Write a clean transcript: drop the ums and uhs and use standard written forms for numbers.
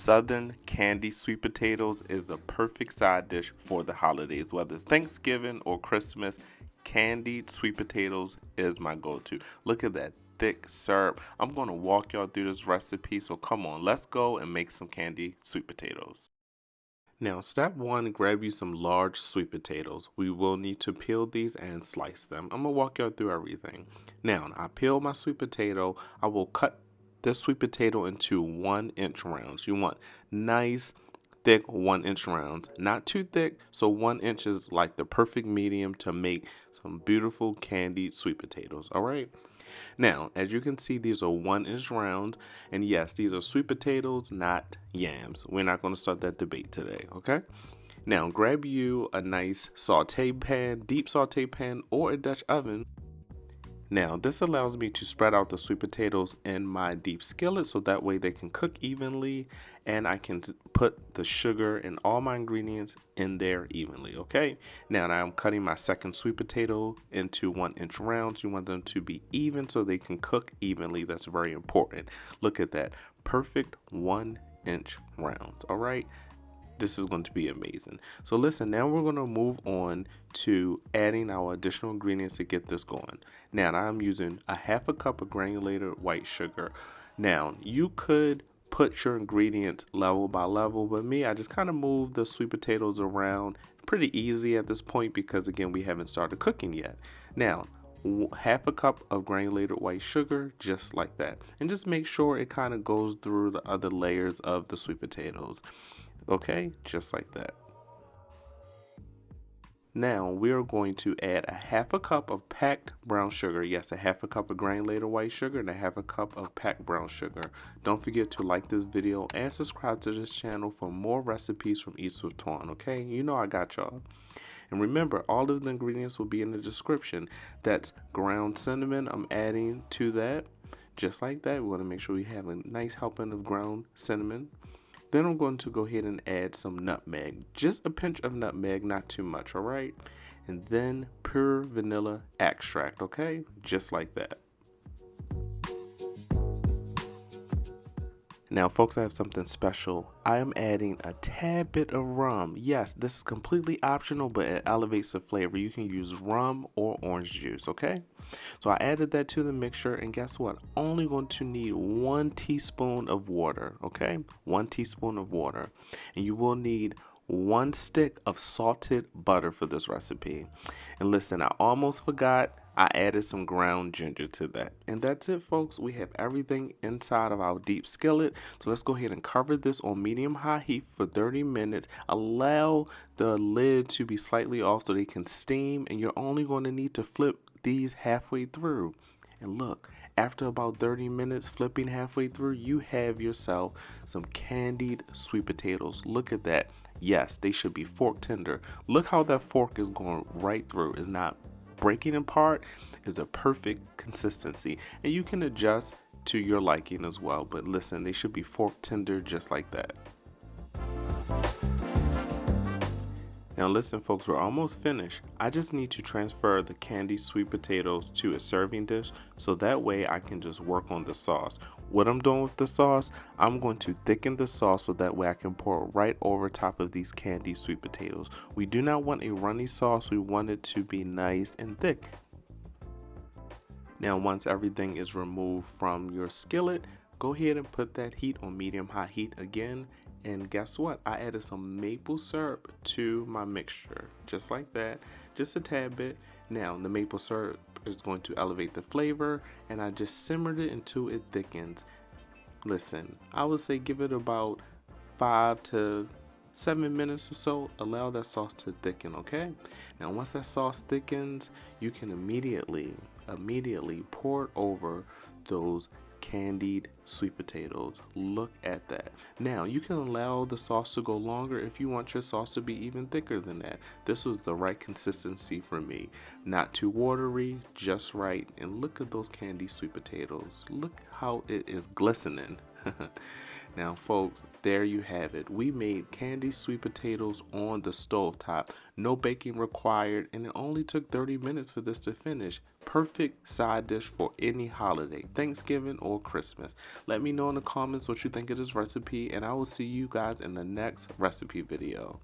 Southern candied sweet potatoes is the perfect side dish for the holidays. Whether it's Thanksgiving or Christmas, candied sweet potatoes is my go-to. Look at that thick syrup. I'm going to walk y'all through this recipe, so come on, let's go and make some candied sweet potatoes. Now, step one, grab you some large sweet potatoes. We will need to peel these and slice them. I'm going to walk y'all through everything. Now, I peel my sweet potato. I will cut this sweet potato into 1-inch rounds. You want nice, thick 1-inch rounds. Not too thick, so 1 inch is like the perfect medium to make some beautiful candied sweet potatoes, all right? Now, as you can see, these are 1-inch rounds, and yes, these are sweet potatoes, not yams. We're not going to start that debate today, okay? Now, grab you a nice saute pan, deep saute pan, or a Dutch oven. Now, this allows me to spread out the sweet potatoes in my deep skillet so that way they can cook evenly, and I can put the sugar and all my ingredients in there evenly, okay? Now I'm cutting my second sweet potato into 1-inch rounds. You want them to be even so they can cook evenly. That's very important. Look at that. Perfect 1-inch rounds, all right? This is going to be amazing. So listen, now we're going to move on to adding our additional ingredients to get this going. Now I'm using a 1/2 cup of granulated white sugar. Now you could put your ingredients level by level, but me, I just kind of move the sweet potatoes around pretty easy at this point because again, we haven't started cooking yet. Now 1/2 cup of granulated white sugar, just like that, and just make sure it kind of goes through the other layers of the sweet potatoes. Okay, just like that. Now we are going to add a 1/2 cup of packed brown sugar. Yes, a 1/2 cup of granulated white sugar and a 1/2 cup of packed brown sugar. Don't forget to like this video and subscribe to this channel for more recipes from Eats with Twan, okay? You know I got y'all. And remember, all of the ingredients will be in the description. That's ground cinnamon I'm adding to that. Just like that, we want to make sure we have a nice helping of ground cinnamon. Then I'm going to go ahead and add some nutmeg, just a pinch of nutmeg, not too much, all right? And then pure vanilla extract, okay? Just like that. Now, folks, I have something special. I am adding a tad bit of rum. Yes, this is completely optional, but it elevates the flavor. You can use rum or orange juice, okay? So I added that to the mixture, and guess what? Only going to need 1 teaspoon of water, okay? 1 teaspoon of water. And you will need 1 stick of salted butter for this recipe. And listen, I almost forgot. I added some ground ginger to that. And that's it, folks. We have everything inside of our deep skillet. So let's go ahead and cover this on medium-high heat for 30 minutes. Allow the lid to be slightly off so they can steam. And you're only going to need to flip these halfway through. And look, after about 30 minutes flipping halfway through, you have yourself some candied sweet potatoes. Look at that. Yes, they should be fork tender. Look how that fork is going right through. It's not breaking apart. Is a perfect consistency, and you can adjust to your liking as well. But listen, they should be fork tender just like that. Now listen, folks, we're almost finished. I just need to transfer the candied sweet potatoes to a serving dish so that way I can just work on the sauce. What I'm doing with the sauce, I'm going to thicken the sauce so that way I can pour it right over top of these candied sweet potatoes. We do not want a runny sauce. We want it to be nice and thick. Now once everything is removed from your skillet, go ahead and put that heat on medium-high heat again. And guess what? I added some maple syrup to my mixture, just like that, just a tad bit. Now the maple syrup is going to elevate the flavor, and I just simmered it until it thickens. Listen, I would say give it about 5 to 7 minutes or so. Allow that sauce to thicken, okay? Now once that sauce thickens, you can immediately pour it over those candied sweet potatoes. Look at that. Now you can allow the sauce to go longer if you want your sauce to be even thicker than that. This was the right consistency for me. Not too watery, just right. And look at those candied sweet potatoes. Look how it is glistening. Now folks, there you have it. We made candied sweet potatoes on the stovetop. No baking required, and it only took 30 minutes for this to finish. perfect side dish for any holiday, Thanksgiving or Christmas. Let me know in the comments what you think of this recipe, and I will see you guys in the next recipe video.